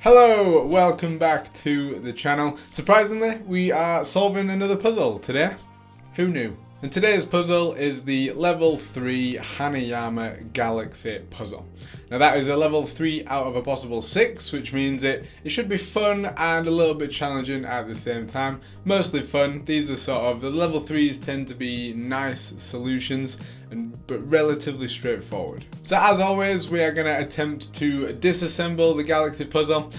Hello, welcome back to the channel. Surprisingly, we are solving another puzzle today. Who knew? And today's puzzle is the level 3 Hanayama Galaxy puzzle. Now that is a level 3 out of a possible 6, which means it should be fun and a little bit challenging at the same time. Mostly fun. These are sort of, the level 3s tend to be nice solutions, but relatively straightforward. So as always, we are going to attempt to disassemble the Galaxy puzzle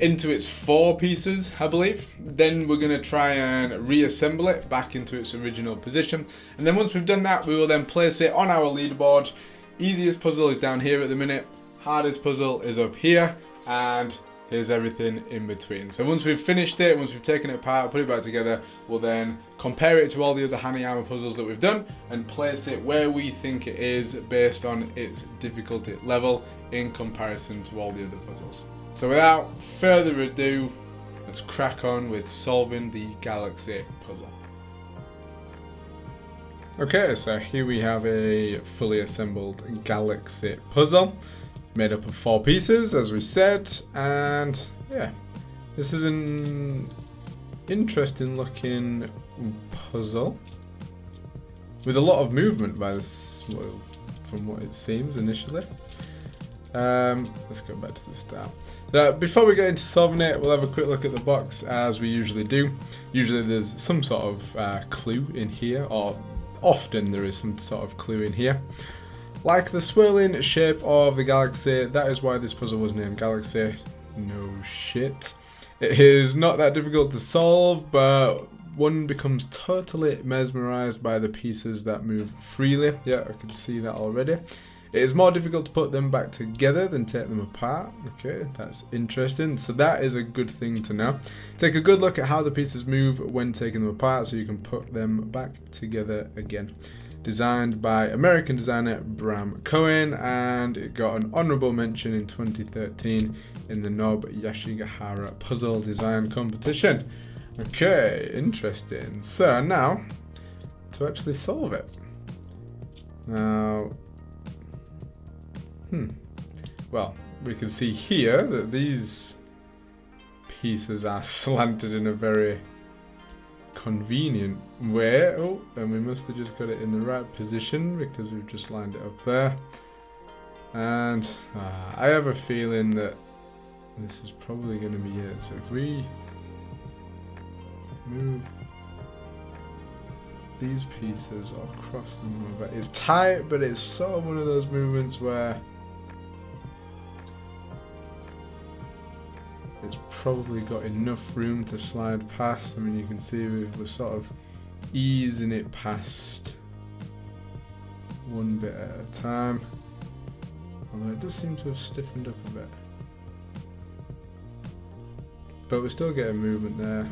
into its 4 pieces, I believe. Then we're going to try and reassemble it back into its original position. And then once we've done that, we will then place it on our leaderboard. Easiest puzzle is down here at the minute. Hardest puzzle is up here. And here's everything in between. So once we've finished it, once we've taken it apart, put it back together, we'll then compare it to all the other Hanayama puzzles that we've done and place it where we think it is based on its difficulty level in comparison to all the other puzzles. So without further ado, let's crack on with solving the Galaxy puzzle. Okay, so here we have a fully assembled Galaxy puzzle made up of 4 pieces, as we said, and yeah, this is an interesting looking puzzle with a lot of movement by this, well, from what it seems initially. Let's go back to the start. Before we get into solving it, we'll have a quick look at the box as we usually do. Usually there's some sort of clue in here, or often there is some sort of clue in here. Like the swirling shape of the galaxy, that is why this puzzle was named Galaxy. No shit. It is not that difficult to solve, but one becomes totally mesmerized by the pieces that move freely. Yeah, I can see that already. It is more difficult to put them back together than take them apart. Okay, that's interesting. So that is a good thing to know. Take a good look at how the pieces move when taking them apart so you can put them back together again. Designed by American designer Bram Cohen, and it got an honorable mention in 2013 in the Nob Yashigahara Puzzle Design Competition. Okay, interesting. So now, to actually solve it. Now, well, we can see here that these pieces are slanted in a very convenient way. Oh, and we must have just got it in the right position because we've just lined it up there. And I have a feeling that this is probably going to be it. So if we move these pieces or cross them over, it's tight, but it's sort of one of those movements where it's probably got enough room to slide past. I mean, you can see we're sort of easing it past one bit at a time. Although it does seem to have stiffened up a bit. But we're still getting movement there.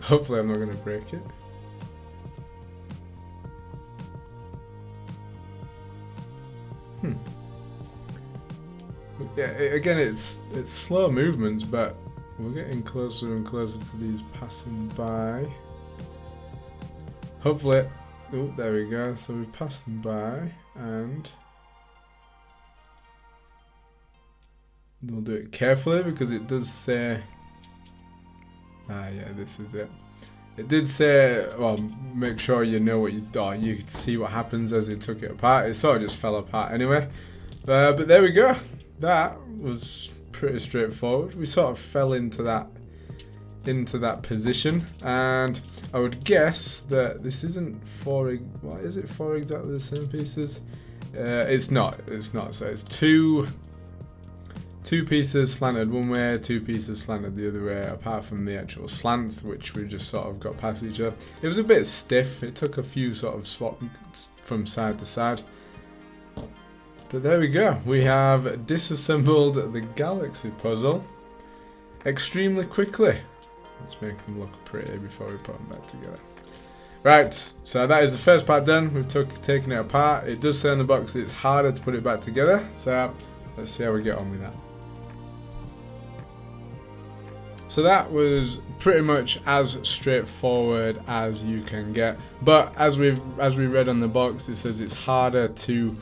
Hopefully I'm not going to break it. Yeah, again, it's slow movements, but we're getting closer and closer to these passing by. Hopefully, oh, there we go. So we've passed them by, and we'll do it carefully because it does say. Yeah, this is it. It did say, well, make sure you know what you could see what happens as you took it apart. It sort of just fell apart anyway. But there we go. That was pretty straightforward. We sort of fell into that position, and I would guess that this isn't 4. What is it? 4 exactly the same pieces? It's not. So it's two pieces slanted one way, 2 pieces slanted the other way. Apart from the actual slants, which we just sort of got past each other. It was a bit stiff. It took a few sort of swaps from side to side. But there we go, we have disassembled the Galaxy puzzle extremely quickly. Let's make them look pretty before we put them back together. Right, so that is the first part done. We've taken it apart. It does say in the box that it's harder to put it back together, so let's see how we get on with that. So that was pretty much as straightforward as you can get, but as we read on the box, it says it's harder to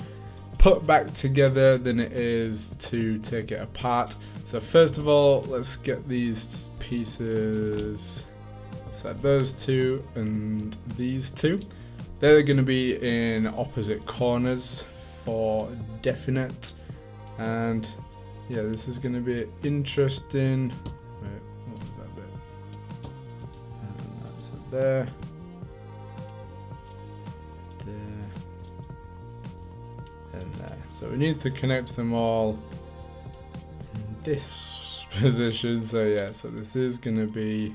put back together than it is to take it apart. So first of all, let's get these pieces. So those two and these two, they're going to be in opposite corners for definite. And yeah, this is going to be interesting. Wait, what was that bit? And that's it there. There. And there. So we need to connect them all in this position. So yeah, so this is going to be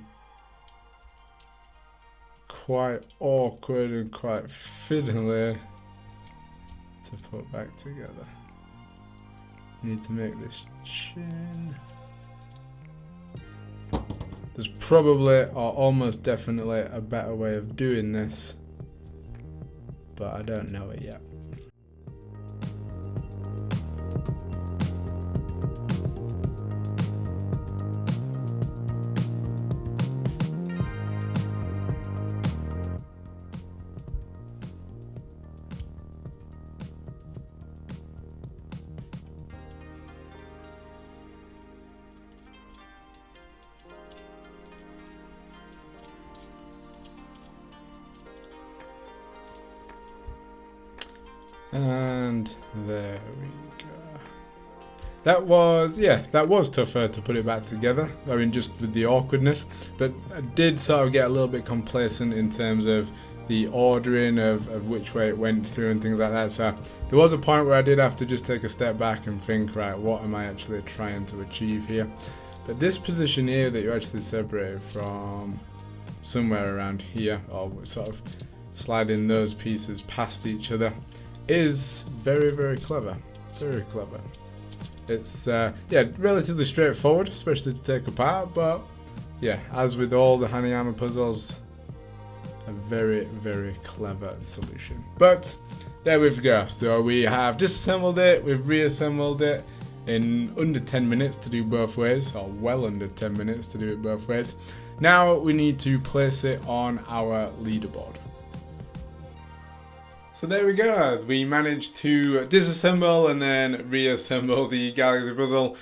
quite awkward and quite fiddly to put back together. You need to make this chin. There's probably, or almost definitely, a better way of doing this, but I don't know it yet. And there we go. That was, yeah, that was tougher to put it back together. I mean, just with the awkwardness. But I did sort of get a little bit complacent in terms of the ordering of which way it went through and things like that. So there was a point where I did have to just take a step back and think, right, what am I actually trying to achieve here? But this position here that you actually separate from somewhere around here, or sort of sliding those pieces past each other, is very, very clever. Very clever. It's yeah, relatively straightforward, especially to take apart, but yeah, as with all the Hanayama puzzles, a very, very clever solution. But there we go. So we have disassembled it, we've reassembled it in under 10 minutes to do both ways, or well under 10 minutes to do it both ways. Now we need to place it on our leaderboard. So there we go, we managed to disassemble and then reassemble the Galaxy puzzle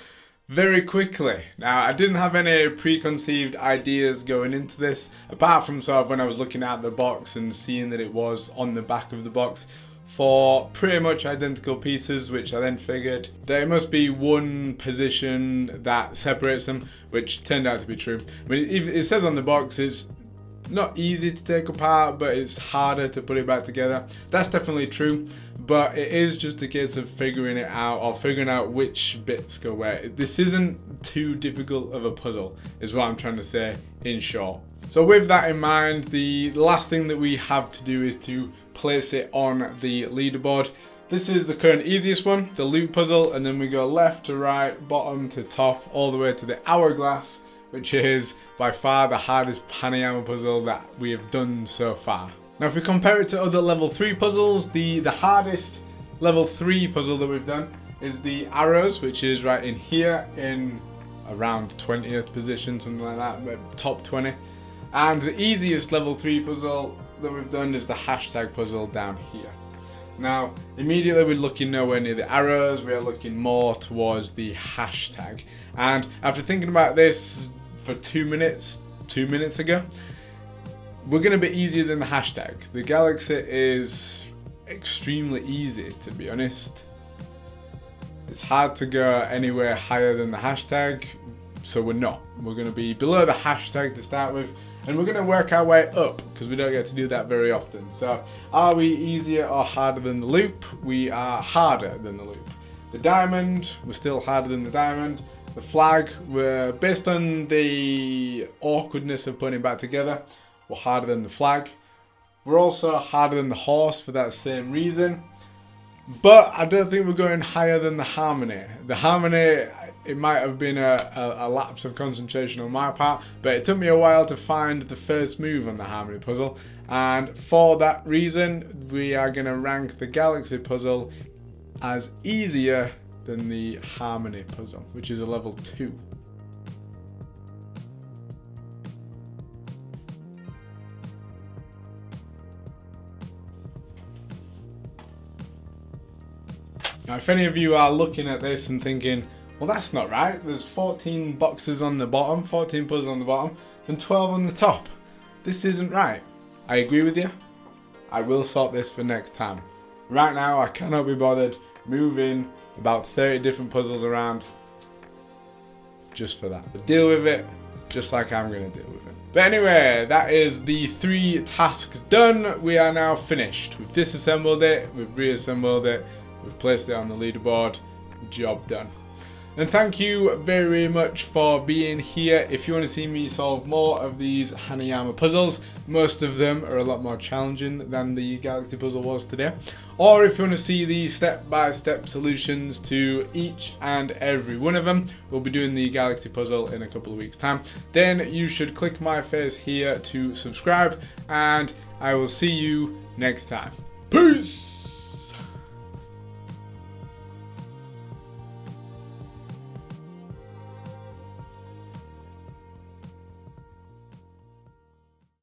very quickly. Now, I didn't have any preconceived ideas going into this, apart from sort of when I was looking at the box and seeing that it was on the back of the box for pretty much identical pieces, which I then figured there must be one position that separates them, which turned out to be true. I mean, it says on the box it's not easy to take apart, but it's harder to put it back together. That's definitely true, but it is just a case of figuring it out, or figuring out which bits go where. This isn't too difficult of a puzzle, is what I'm trying to say in short. So with that in mind, the last thing that we have to do is to place it on the leaderboard. This is the current easiest one, the loop puzzle, and then we go left to right, bottom to top, all the way to the hourglass, which is by far the hardest Hanayama puzzle that we have done so far. Now if we compare it to other level 3 puzzles, the hardest level 3 puzzle that we've done is the arrows, which is right in here in around 20th position, something like that, but top 20. And the easiest level 3 puzzle that we've done is the hashtag puzzle down here. Now, immediately we're looking nowhere near the arrows, we're looking more towards the hashtag. And after thinking about this for 2 minutes ago, we're going to be easier than the hashtag. The Galaxy is extremely easy, to be honest. It's hard to go anywhere higher than the hashtag, so we're not. We're going to be below the hashtag to start with, and we're going to work our way up, because we don't get to do that very often. So, are we easier or harder than the loop? We are harder than the loop. The diamond, we're still harder than the diamond. The flag, we're, based on the awkwardness of putting it back together, we're harder than the flag. We're also harder than the horse for that same reason. But I don't think we're going higher than the harmony. The harmony, it might have been a lapse of concentration on my part, but it took me a while to find the first move on the harmony puzzle. And for that reason, we are going to rank the Galaxy puzzle as easier than the harmony puzzle, which is a level 2. Now, if any of you are looking at this and thinking, well, that's not right, there's 14 boxes on the bottom, 14 puzzles on the bottom, and 12 on the top. This isn't right. I agree with you. I will sort this for next time. Right now, I cannot be bothered moving about 30 different puzzles around just for that. Deal with it just like I'm going to deal with it. But anyway, that is the 3 tasks done. We are now finished. We've disassembled it, we've reassembled it, we've placed it on the leaderboard. Job done. And thank you very much for being here. If you want to see me solve more of these Hanayama puzzles, most of them are a lot more challenging than the Galaxy puzzle was today. Or if you want to see the step-by-step solutions to each and every one of them, we'll be doing the Galaxy puzzle in a couple of weeks' time. Then you should click my face here to subscribe, and I will see you next time. Peace!